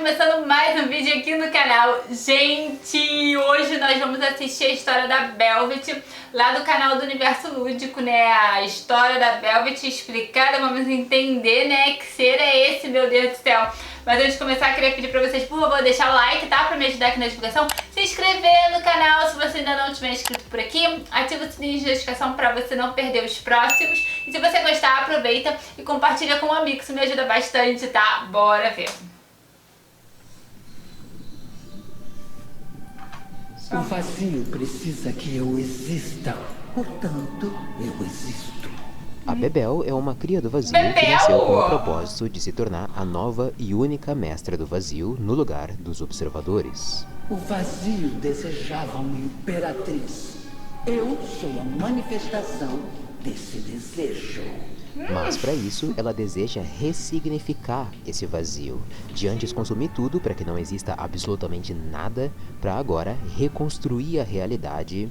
começando mais um vídeo aqui no canal. Gente, hoje nós vamos assistir a história da Velvet, lá do canal do Universo Lúdico, né? A história da Velvet explicada, vamos entender, né? Que ser é esse, meu Deus do céu. Mas antes de começar, eu queria pedir pra vocês, por favor, deixar o like, tá? Pra me ajudar aqui na divulgação. Se inscrever no canal se você ainda não tiver inscrito por aqui. Ativa o sininho de notificação pra você não perder os próximos. E se você gostar, aproveita e compartilha com um amigo. Isso me ajuda bastante, tá? Bora ver. O vazio precisa que eu exista, portanto, eu existo. A Bebel é uma cria do vazio Bebel! que nasceu com o propósito de se tornar a nova e única mestra do vazio no lugar dos observadores. O vazio desejava uma imperatriz. Eu sou a manifestação desse desejo. Mas para isso, ela deseja ressignificar esse vazio, de antes consumir tudo para que não exista absolutamente nada, para agora reconstruir a realidade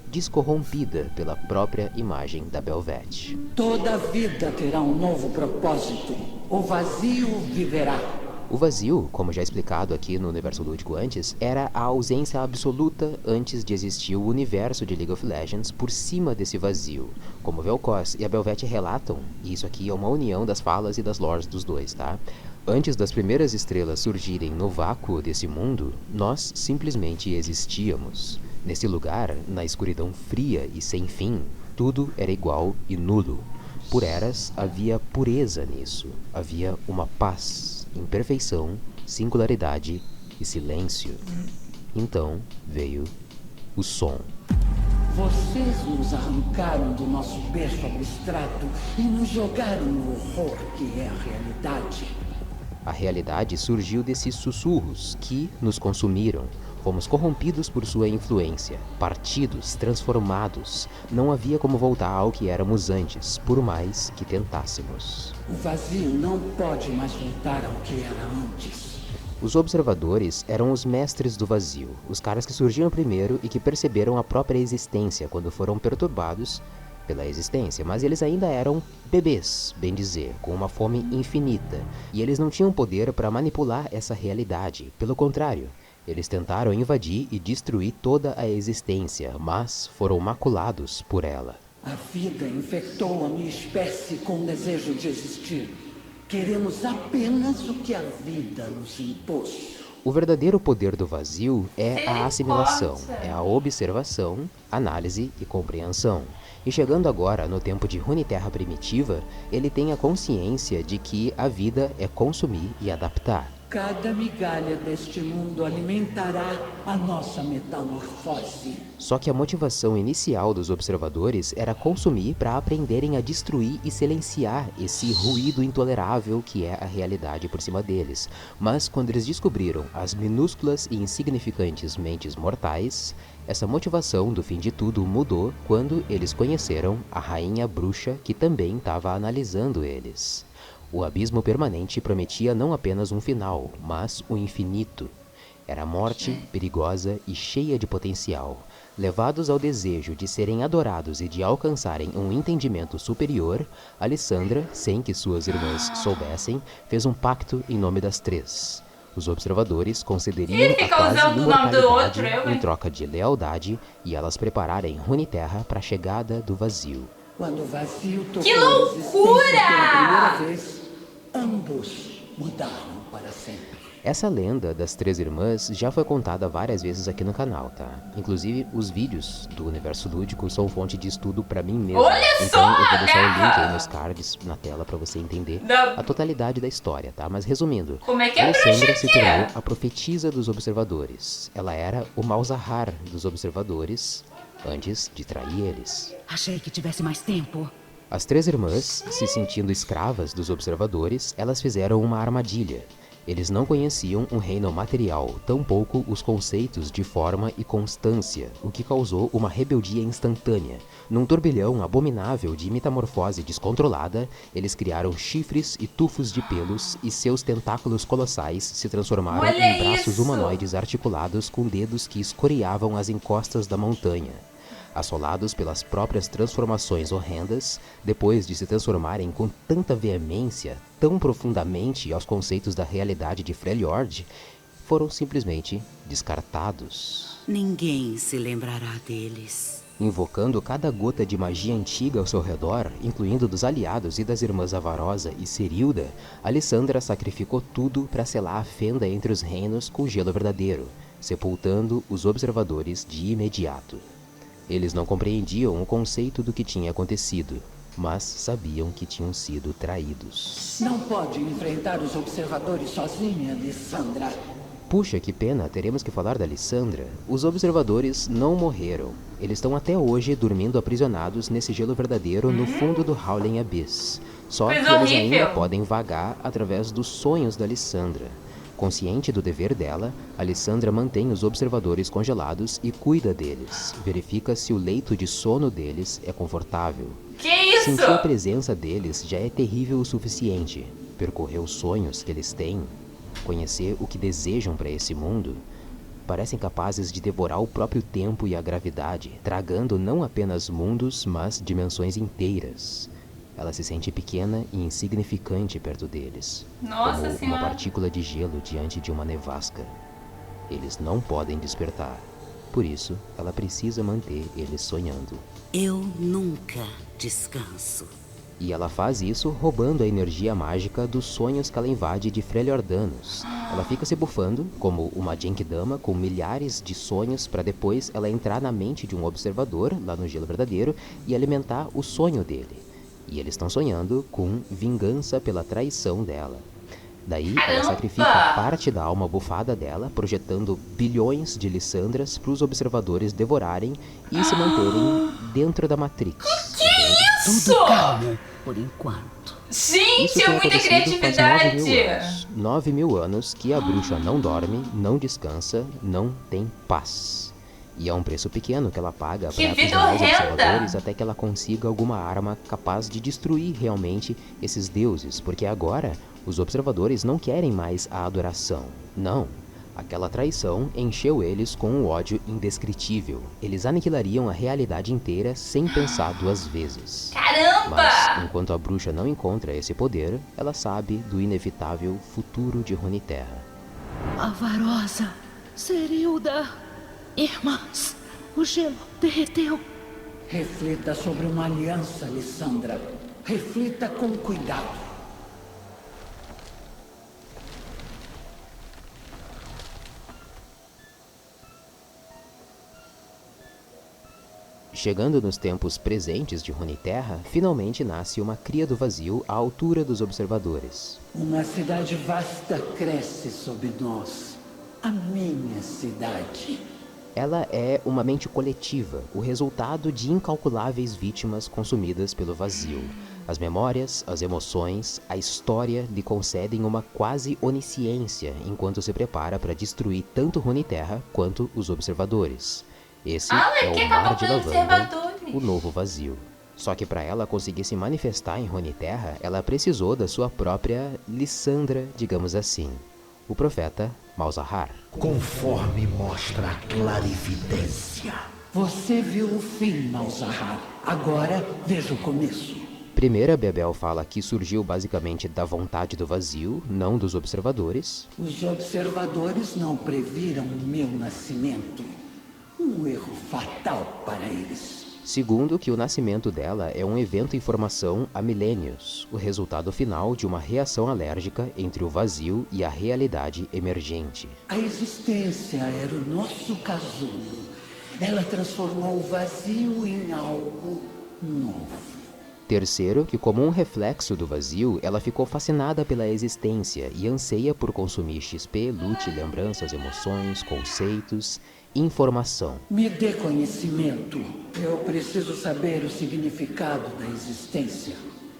descorrompida pela própria imagem da Belvete. Toda vida terá um novo propósito. O vazio viverá. O vazio, como já explicado aqui no Universo Lúdico antes, era a ausência absoluta antes de existir o universo de League of Legends por cima desse vazio. Como Vel'Koz e a Belvete relatam, e isso aqui é uma união das falas e das lores dos dois, tá? Antes das primeiras estrelas surgirem no vácuo desse mundo, nós simplesmente existíamos. Nesse lugar, na escuridão fria e sem fim, tudo era igual e nulo. Por eras, havia pureza nisso. Havia uma paz, imperfeição, singularidade e silêncio. Então veio o som. Vocês nos arrancaram do nosso berço abstrato e nos jogaram no horror que é a realidade. A realidade surgiu desses sussurros que nos consumiram. Fomos corrompidos por sua influência, partidos, transformados. Não havia como voltar ao que éramos antes, por mais que tentássemos. O vazio não pode mais voltar ao que era antes. Os observadores eram os mestres do vazio, os caras que surgiram primeiro e que perceberam a própria existência quando foram perturbados pela existência, mas eles ainda eram bebês, bem dizer, com uma fome infinita, e eles não tinham poder para manipular essa realidade, pelo contrário. Eles tentaram invadir e destruir toda a existência, mas foram maculados por ela. A vida infectou a minha espécie com o desejo de existir. Queremos apenas o que a vida nos impôs. O verdadeiro poder do vazio é a assimilação, é a observação, análise e compreensão. E chegando agora no tempo de Runeterra primitiva, ele tem a consciência de que a vida é consumir e adaptar. Cada migalha deste mundo alimentará a nossa metamorfose. Só que a motivação inicial dos observadores era consumir para aprenderem a destruir e silenciar esse ruído intolerável que é a realidade por cima deles. Mas quando eles descobriram as minúsculas e insignificantes mentes mortais, essa motivação do fim de tudo mudou quando eles conheceram a rainha bruxa que também estava analisando eles. O abismo permanente prometia não apenas um final, mas o infinito. Era morte, perigosa e cheia de potencial. Levados ao desejo de serem adorados e de alcançarem um entendimento superior, Alessandra, sem que suas irmãs soubessem, fez um pacto em nome das três. Os observadores concederiam a paz e imortalidade em troca de lealdade e elas prepararem Runeterra para a chegada do vazio. Quando o vazio tocou Que loucura! pela primeira vez, ambos mudaram para sempre. Essa lenda das três irmãs já foi contada várias vezes aqui no canal, tá? Inclusive, os vídeos do Universo Lúdico são fonte de estudo pra mim mesmo. Olha então, só, eu vou deixar o link Guerra! aí nos cards, na tela, pra você entender Da- a totalidade da história, tá? Mas resumindo, Como é que é Alessandra bruxa se aqui? tornou a profetisa dos observadores. Ela era o Malzahar dos observadores, antes de trair eles. Achei que tivesse mais tempo. As três irmãs, se sentindo escravas dos observadores, elas fizeram uma armadilha. Eles não conheciam um reino material, tampouco os conceitos de forma e constância, o que causou uma rebeldia instantânea. Num turbilhão abominável de metamorfose descontrolada, eles criaram chifres e tufos de pelos e seus tentáculos colossais se transformaram Olha em braços isso! humanoides articulados com dedos que escoriavam as encostas da montanha. Assolados pelas próprias transformações horrendas, depois de se transformarem com tanta veemência, tão profundamente aos conceitos da realidade de Freljord, foram simplesmente descartados. Ninguém se lembrará deles. Invocando cada gota de magia antiga ao seu redor, incluindo dos aliados e das irmãs Avarosa e Serilda, Alessandra sacrificou tudo para selar a fenda entre os reinos com gelo verdadeiro, sepultando os observadores de imediato. Eles não compreendiam o conceito do que tinha acontecido, mas sabiam que tinham sido traídos. Não pode enfrentar os observadores sozinha, Alessandra. Puxa, que pena, teremos que falar da Alessandra. Os observadores não morreram. Eles estão até hoje dormindo aprisionados nesse gelo verdadeiro no fundo do Howling Abyss. Só que eles ainda podem vagar através dos sonhos da Alessandra. Consciente do dever dela, Alessandra mantém os observadores congelados e cuida deles. Verifica se o leito de sono deles é confortável. Que isso? Sentir a presença deles já é terrível o suficiente. Percorrer os sonhos que eles têm, conhecer o que desejam para esse mundo, parecem capazes de devorar o próprio tempo e a gravidade, tragando não apenas mundos, mas dimensões inteiras. Ela se sente pequena e insignificante perto deles, Nossa como Senhora. uma partícula de gelo diante de uma nevasca. Eles não podem despertar, por isso ela precisa manter eles sonhando. Eu nunca descanso. E ela faz isso roubando a energia mágica dos sonhos que ela invade de Freljordanos. Ela fica se bufando, como uma Genkidama com milhares de sonhos para depois ela entrar na mente de um observador, lá no gelo verdadeiro, e alimentar o sonho dele. E eles estão sonhando com vingança pela traição dela. Daí ela sacrifica parte da alma bufada dela, projetando bilhões de Lissandras para os observadores devorarem e se manterem dentro da Matrix. Tudo calmo, por enquanto. Gente, Isso é muita tem acontecido faz criatividade. 9.000 anos que a bruxa não dorme, não descansa, não tem paz. E é um preço pequeno que ela paga Que para vida aprisionar os horrenda! observadores até que ela consiga alguma arma capaz de destruir realmente esses deuses, porque agora os observadores não querem mais a adoração. Não. Aquela traição encheu eles com um ódio indescritível. Eles aniquilariam a realidade inteira sem pensar duas vezes. Caramba! Mas, enquanto a bruxa não encontra esse poder, ela sabe do inevitável futuro de Runeterra. Avarosa, Serilda, irmãs, o gelo derreteu. Reflita sobre uma aliança, Alessandra. Reflita com cuidado. Chegando nos tempos presentes de Runeterra, finalmente nasce uma cria do vazio à altura dos observadores. Uma cidade vasta cresce sob nós. A minha cidade. Ela é uma mente coletiva, o resultado de incalculáveis vítimas consumidas pelo vazio. As memórias, as emoções, a história lhe concedem uma quase onisciência enquanto se prepara para destruir tanto Runeterra quanto os observadores. Esse é o mar de lavanda, o novo vazio. Só que para ela conseguir se manifestar em Runeterra, ela precisou da sua própria Lissandra, digamos assim. O profeta Malzahar. Conforme mostra a clarividência. Você viu o fim, Malzahar. Agora veja o começo. Primeiro, Bebel fala que surgiu basicamente da vontade do vazio, não dos observadores. Os observadores não previram o meu nascimento. Um erro fatal para eles. Segundo, que o nascimento dela é um evento em formação há milênios, o resultado final de uma reação alérgica entre o vazio e a realidade emergente. A existência era o nosso casulo. Ela transformou o vazio em algo novo. Terceiro, que como um reflexo do vazio, ela ficou fascinada pela existência e anseia por consumir XP, loot, lembranças, emoções, conceitos, informação. Me dê conhecimento. Eu preciso saber o significado da existência.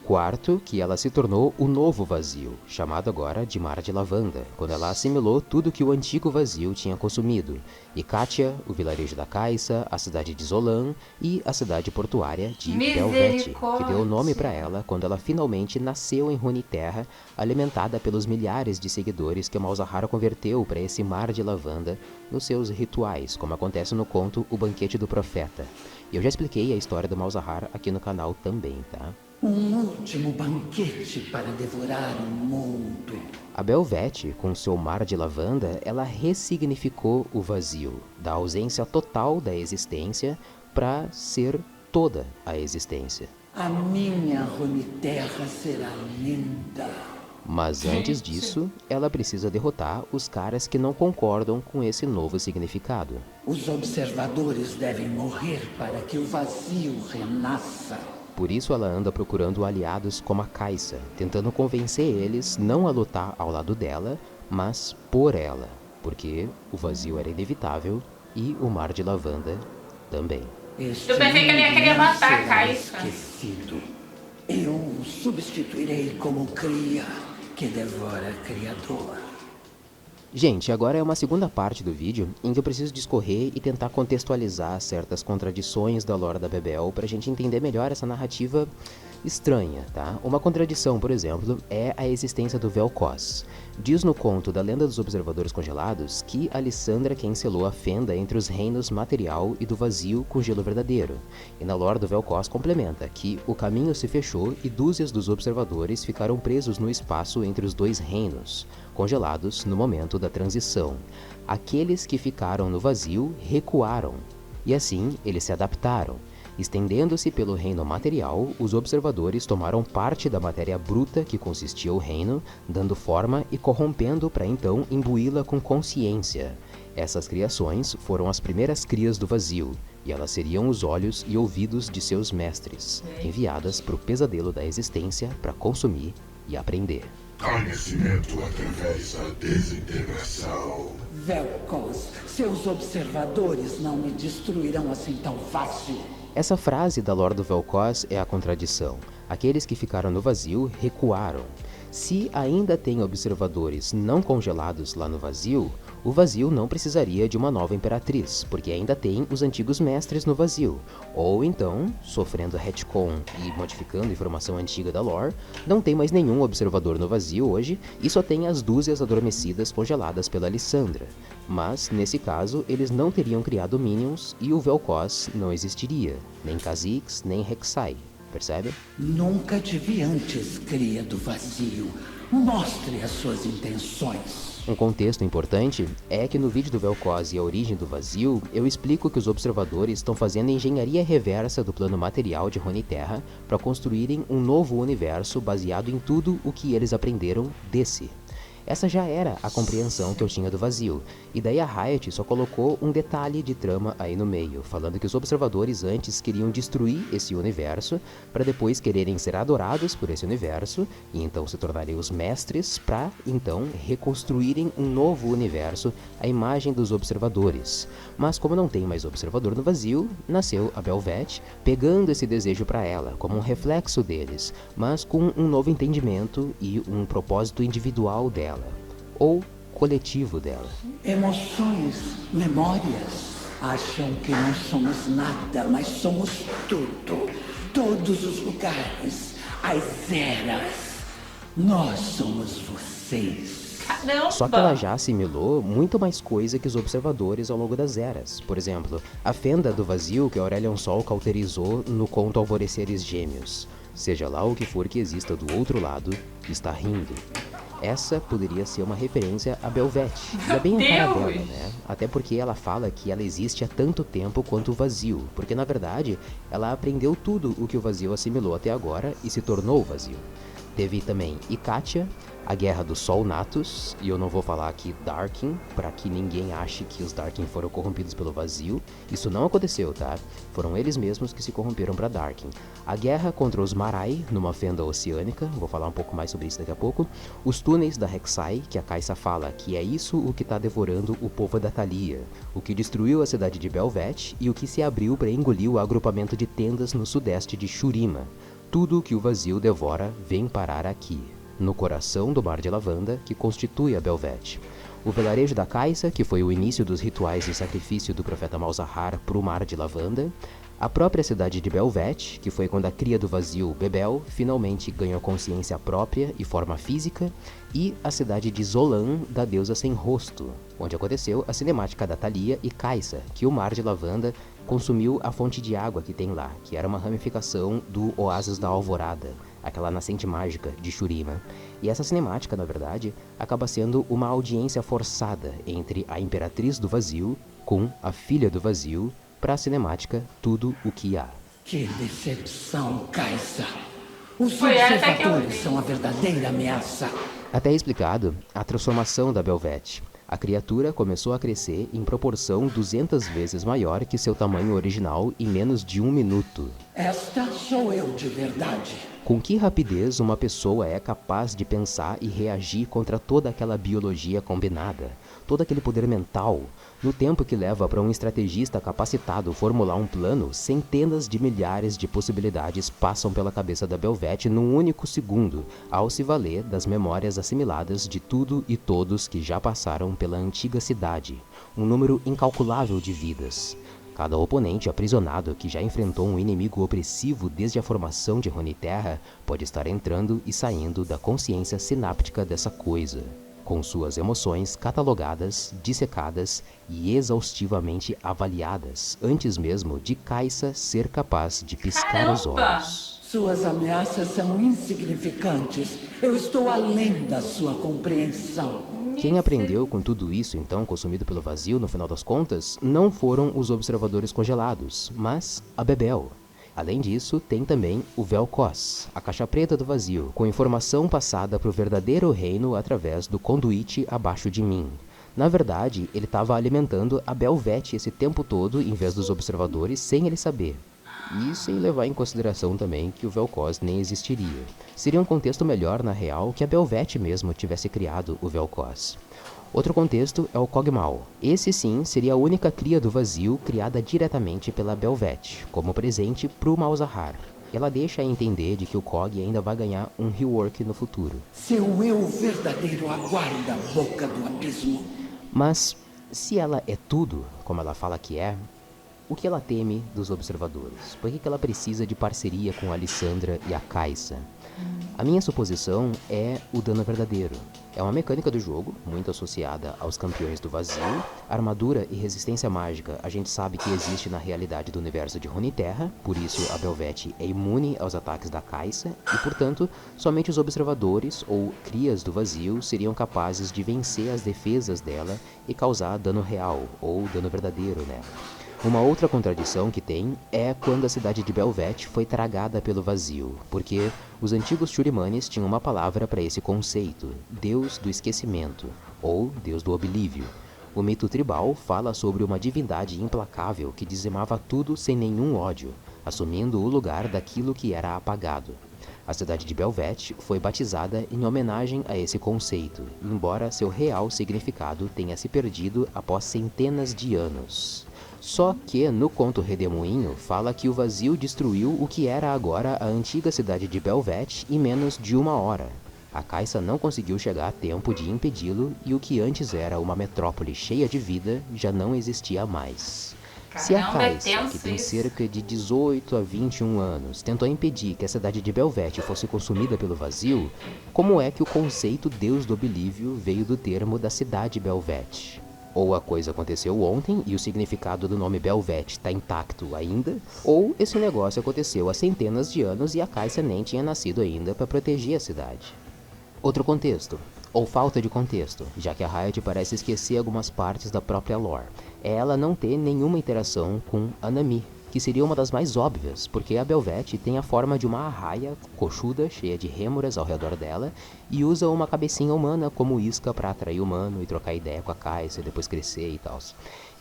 Quarto, que ela se tornou o novo vazio, chamado agora de Mar de Lavanda, quando ela assimilou tudo que o antigo vazio tinha consumido. Ikatia, o vilarejo da Caixa, a cidade de Zolan e a cidade portuária de Belvete, que deu o nome para ela quando ela finalmente nasceu em Runeterra, alimentada pelos milhares de seguidores que Malzahar converteu para esse Mar de Lavanda nos seus rituais, como acontece no conto O Banquete do Profeta. E eu já expliquei a história do Malzahar aqui no canal também, tá? Um último banquete para devorar o mundo. A Belvete, com seu mar de lavanda, ela ressignificou o vazio, da ausência total da existência para ser toda a existência. A minha Runeterra será linda. Mas antes disso, ela precisa derrotar os caras que não concordam com esse novo significado. Os observadores devem morrer para que o vazio renasça. Por isso ela anda procurando aliados como a Caixa, tentando convencer eles não a lutar ao lado dela, mas por ela, porque o vazio era inevitável e o mar de lavanda também. Eu pensei que ele ia querer matar a Caixa. Esquecido. Eu o substituirei como cria que devora criador. Gente, agora é uma segunda parte do vídeo em que eu preciso discorrer e tentar contextualizar certas contradições da lore da Bebel pra gente entender melhor essa narrativa estranha, tá? Uma contradição, por exemplo, é a existência do Vel'Koz. Diz no conto da Lenda dos Observadores Congelados que Alissandra quem selou a fenda entre os reinos material e do vazio com gelo verdadeiro. E na lore do Vel'Koz complementa que o caminho se fechou e dúzias dos observadores ficaram presos no espaço entre os dois reinos, congelados no momento da transição. Aqueles que ficaram no vazio recuaram, e assim eles se adaptaram. Estendendo-se pelo reino material, os observadores tomaram parte da matéria bruta que consistia o reino, dando forma e corrompendo para então imbuí-la com consciência. Essas criações foram as primeiras crias do vazio, e elas seriam os olhos e ouvidos de seus mestres, enviadas para o pesadelo da existência para consumir e aprender. Conhecimento através da desintegração. Vel'Koz, seus observadores não me destruirão assim tão fácil. Essa frase da lore do Vel'Koz é a contradição. Aqueles que ficaram no vazio recuaram. Se ainda tem observadores não congelados lá no vazio, o vazio não precisaria de uma nova imperatriz, porque ainda tem os antigos mestres no vazio. Ou então, sofrendo retcon e modificando informação antiga da lore, não tem mais nenhum observador no vazio hoje e só tem as dúzias adormecidas congeladas pela Alissandra. Mas, nesse caso, eles não teriam criado Minions e o Vel'Koz não existiria, nem Kha'Zix, nem Rek'Sai. Percebe? Nunca te vi antes, cria do vazio. Mostre as suas intenções. Um contexto importante é que no vídeo do Vel'Koz e a origem do vazio, eu explico que os observadores estão fazendo engenharia reversa do plano material de Runeterra para construírem um novo universo baseado em tudo o que eles aprenderam desse. Essa já era a compreensão que eu tinha do vazio, e daí a Riot só colocou um detalhe de trama aí no meio, falando que os observadores antes queriam destruir esse universo, para depois quererem ser adorados por esse universo, e então se tornarem os mestres, para então reconstruírem um novo universo à imagem dos observadores. Mas como não tem mais observador no vazio, nasceu a Belvete, pegando esse desejo para ela, como um reflexo deles, mas com um novo entendimento e um propósito individual dela, ou coletivo dela. Emoções, memórias. Acham que não somos nada, mas somos tudo. Todos os lugares, as eras. Nós somos vocês. Caramba! Só que ela já assimilou muito mais coisa que os observadores ao longo das eras. Por exemplo, a fenda do vazio que Aurelion Sol cauterizou no conto Alvoreceres Gêmeos. Seja lá o que for que exista do outro lado, está rindo. Essa poderia ser uma referência a Belvete, e é bem a cara dela, né? Até porque ela fala que ela existe há tanto tempo quanto o vazio, porque na verdade ela aprendeu tudo o que o vazio assimilou até agora e se tornou o vazio. Teve também Ikatia, a Guerra do Sol Natus, e eu não vou falar aqui Darkin, para que ninguém ache que os Darkin foram corrompidos pelo vazio. Isso não aconteceu, tá? Foram eles mesmos que se corromperam para Darkin. A guerra contra os Marai, numa fenda oceânica, vou falar um pouco mais sobre isso daqui a pouco. Os túneis da Rek'Sai, que a Caixa fala que é isso o que está devorando o povo da Thalia, o que destruiu a cidade de Belvete e o que se abriu para engolir o agrupamento de tendas no sudeste de Shurima. Tudo que o vazio devora vem parar aqui, no coração do Mar de Lavanda, que constitui a Belvete. O vilarejo da Caixa, que foi o início dos rituais de sacrifício do profeta Malzahar para o Mar de Lavanda. A própria cidade de Belvete, que foi quando a cria do vazio, Bebel, finalmente ganhou consciência própria e forma física. E a cidade de Zolan, da deusa sem rosto, onde aconteceu a cinemática da Thalia e Caixa, que o Mar de Lavanda consumiu a fonte de água que tem lá, que era uma ramificação do Oásis da Alvorada, aquela nascente mágica de Shurima. E essa cinemática, na verdade, acaba sendo uma audiência forçada entre a Imperatriz do Vazio com a Filha do Vazio para a cinemática Tudo o que há. Que decepção, Caixa! Os Foi essa que eu observadores vi. são a verdadeira ameaça. Até é explicado a transformação da Belvete. A criatura começou a crescer em proporção 200 vezes maior que seu tamanho original em menos de 1 minuto. Esta sou eu de verdade. Com que rapidez uma pessoa é capaz de pensar e reagir contra toda aquela biologia combinada, todo aquele poder mental? No tempo que leva para um estrategista capacitado formular um plano, centenas de milhares de possibilidades passam pela cabeça da Belvete num único segundo, ao se valer das memórias assimiladas de tudo e todos que já passaram pela antiga cidade, um número incalculável de vidas. Cada oponente aprisionado que já enfrentou um inimigo opressivo desde a formação de Runeterra pode estar entrando e saindo da consciência sináptica dessa coisa, com suas emoções catalogadas, dissecadas e exaustivamente avaliadas, antes mesmo de Caixa ser capaz de piscar os Caramba! olhos. Suas ameaças são insignificantes. Eu estou além da sua compreensão. Quem aprendeu com tudo isso, então, consumido pelo vazio, no final das contas, não foram os observadores congelados, mas a Bebel. Além disso, tem também o Vel'Koz, a caixa preta do vazio, com informação passada para o verdadeiro reino através do conduíte abaixo de mim. Na verdade, ele estava alimentando a Belvete esse tempo todo, em vez dos observadores, sem ele saber. E sem levar em consideração também que o Vel'Koz nem existiria. Seria um contexto melhor, na real, que a Belvete mesmo tivesse criado o Vel'Koz. Outro contexto é o Kog'Maw. Esse sim seria a única cria do vazio criada diretamente pela Belvete, como presente pro Malzahar. Ela deixa a entender de que o Kog ainda vai ganhar um rework no futuro. Seu eu verdadeiro aguarda a boca do abismo. Mas, se ela é tudo, como ela fala que é, o que ela teme dos observadores? Por que ela precisa de parceria com a Alissandra e a Caixa? A minha suposição é o dano verdadeiro. É uma mecânica do jogo, muito associada aos campeões do vazio. Armadura e resistência mágica a gente sabe que existe na realidade do universo de Runeterra, por isso a Belvete é imune aos ataques da Caixa, e portanto, somente os observadores ou crias do vazio seriam capazes de vencer as defesas dela e causar dano real, ou dano verdadeiro nela. Uma outra contradição que tem é quando a cidade de Belvete foi tragada pelo vazio, porque os antigos Shurimanes tinham uma palavra para esse conceito, Deus do Esquecimento, ou Deus do Oblívio. O mito tribal fala sobre uma divindade implacável que dizimava tudo sem nenhum ódio, assumindo o lugar daquilo que era apagado. A cidade de Belvete foi batizada em homenagem a esse conceito, embora seu real significado tenha se perdido após centenas de anos. Só que no conto Redemoinho fala que o vazio destruiu o que era agora a antiga cidade de Belvete em menos de 1 hora. A Caixa não conseguiu chegar a tempo de impedi-lo e o que antes era uma metrópole cheia de vida já não existia mais. Se a Caramba, é Caixa, tenso que tem isso. cerca de 18 a 21 anos, tentou impedir que a cidade de Belvete fosse consumida pelo vazio, como é que o conceito Deus do Oblívio veio do termo da cidade Belvete? Ou a coisa aconteceu ontem e o significado do nome Belvete está intacto ainda, ou esse negócio aconteceu há centenas de anos e a Caixa nem tinha nascido ainda para proteger a cidade. Outro contexto, ou falta de contexto, já que a Riot parece esquecer algumas partes da própria lore, é ela não ter nenhuma interação com a Nami, que seria uma das mais óbvias, porque a Belvete tem a forma de uma arraia coxuda, cheia de rêmoras ao redor dela, e usa uma cabecinha humana como isca para atrair o humano e trocar ideia com a Caixa e depois crescer e tal.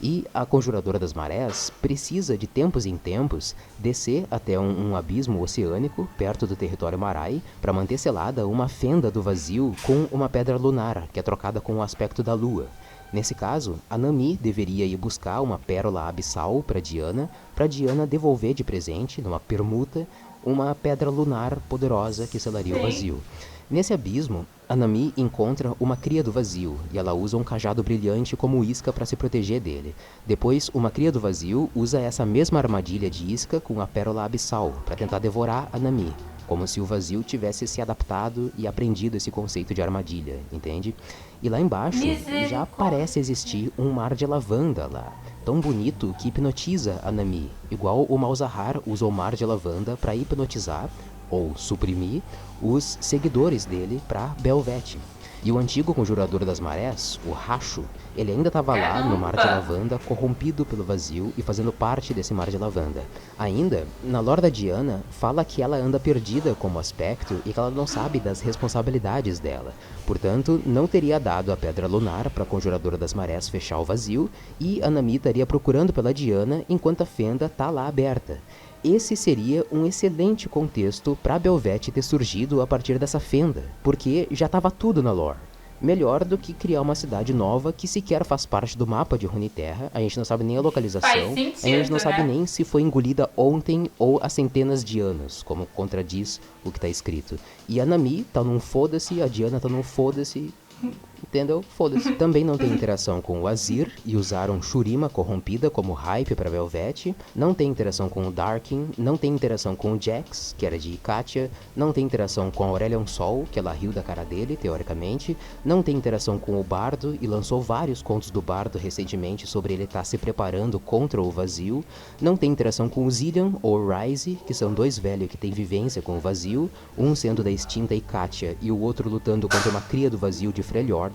E a Conjuradora das Marés precisa de tempos em tempos descer até um abismo oceânico perto do território Marai para manter selada uma fenda do vazio com uma pedra lunar, que é trocada com o aspecto da lua. Nesse caso, a Nami deveria ir buscar uma pérola abissal para Diana devolver de presente, numa permuta, uma pedra lunar poderosa que selaria o vazio. Nesse abismo, a Nami encontra uma cria do vazio e ela usa um cajado brilhante como isca para se proteger dele. Depois, uma cria do vazio usa essa mesma armadilha de isca com a pérola abissal para tentar devorar a Nami, como se o vazio tivesse se adaptado e aprendido esse conceito de armadilha, entende? E lá embaixo já parece existir um mar de lavanda lá, tão bonito que hipnotiza a Nami, igual o Malzahar usa o mar de lavanda para hipnotizar ou suprimir os seguidores dele para Belvete. E o antigo conjurador das marés, o Racho, ele ainda estava lá no mar de lavanda, corrompido pelo vazio e fazendo parte desse mar de lavanda. Ainda, na lore da Diana, fala que ela anda perdida como aspecto e que ela não sabe das responsabilidades dela. Portanto, não teria dado a pedra lunar para a conjuradora das marés fechar o vazio e a Nami estaria procurando pela Diana enquanto a fenda tá lá aberta. Esse seria um excelente contexto para Belvete ter surgido a partir dessa fenda, porque já estava tudo na lore. Melhor do que criar uma cidade nova que sequer faz parte do mapa de Runeterra, a gente não sabe nem a localização, Faz sentido, a gente não sabe né? nem se foi engolida ontem ou há centenas de anos, como contradiz o que está escrito. E a Nami tá num foda-se, a Diana tá num foda-se, entendeu? Foda-se. Também não tem interação com o Azir e usaram Shurima corrompida como hype para Belvete. Não tem interação com o Darkin. Não tem interação com o Jax, que era de Ikatia. Não tem interação com a Aurelion Sol, que ela riu da cara dele, teoricamente. Não tem interação com o Bardo e lançou vários contos do Bardo recentemente sobre ele estar se preparando contra o vazio. Não tem interação com o Zillion ou o Ryze, que são dois velhos que têm vivência com o vazio, um sendo da extinta Ikatia e o outro lutando contra uma cria do vazio de Freljord,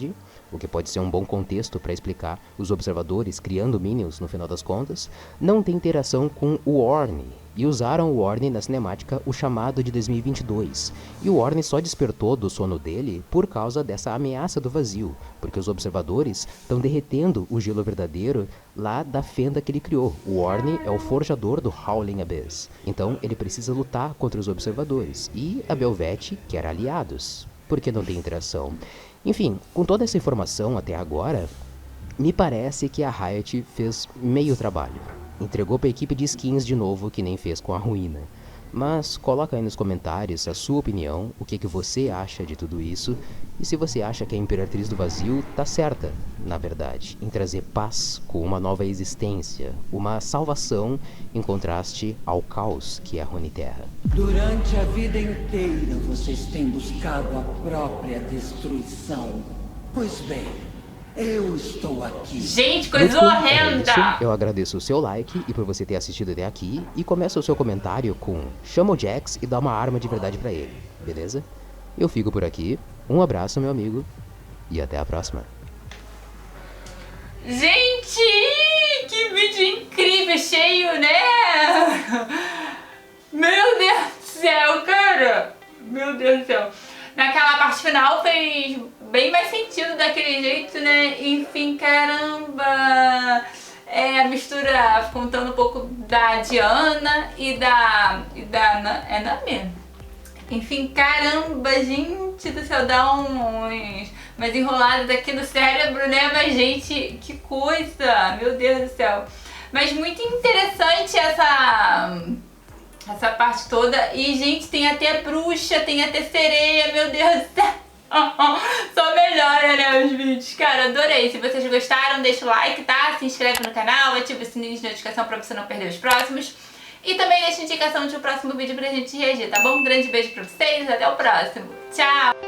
o que pode ser um bom contexto para explicar os observadores criando minions no final das contas. Não tem interação com o Ornn, e usaram o Ornn na cinemática O Chamado de 2022, e o Ornn só despertou do sono dele por causa dessa ameaça do vazio, porque os observadores estão derretendo o gelo verdadeiro lá da fenda que ele criou. O Ornn é o forjador do Howling Abyss, então ele precisa lutar contra os observadores, e a Belvete quer aliados, porque não tem interação. Enfim, com toda essa informação até agora, me parece que a Riot fez meio trabalho. Entregou pra equipe de skins de novo, que nem fez com a Ruína. Mas coloca aí nos comentários a sua opinião, o que você acha de tudo isso, e se você acha que a Imperatriz do Vazio tá certa, na verdade, em trazer paz com uma nova existência, uma salvação em contraste ao caos que é a Runeterra. Durante a vida inteira vocês têm buscado a própria destruição. Pois bem, eu estou aqui. Gente, coisa No fundo, é horrenda! isso. Eu agradeço o seu like e por você ter assistido até aqui, e começa o seu comentário com chama o Jax e dá uma arma de verdade pra ele, beleza? Eu fico por aqui, um abraço meu amigo, e até a próxima. Gente, que vídeo incrível, cheio, né? Meu Deus do céu, cara! Meu Deus do céu. Naquela parte final fez bem mais sentido daquele jeito, né? Enfim, caramba! É a mistura contando um pouco da Diana e da é Nami. Enfim, caramba, gente do céu, dá umas enroladas aqui no cérebro, né? Mas, gente, que coisa! Meu Deus do céu. Mas muito interessante essa parte toda. E, gente, tem até bruxa, tem até sereia, meu Deus do céu. Só melhora, né, os vídeos. Cara, adorei. Se vocês gostaram, deixa o like, tá? Se inscreve no canal, ativa o sininho de notificação pra você não perder os próximos. E também deixa a indicação de um próximo vídeo pra gente reagir, tá bom? Um grande beijo pra vocês, até o próximo. Tchau!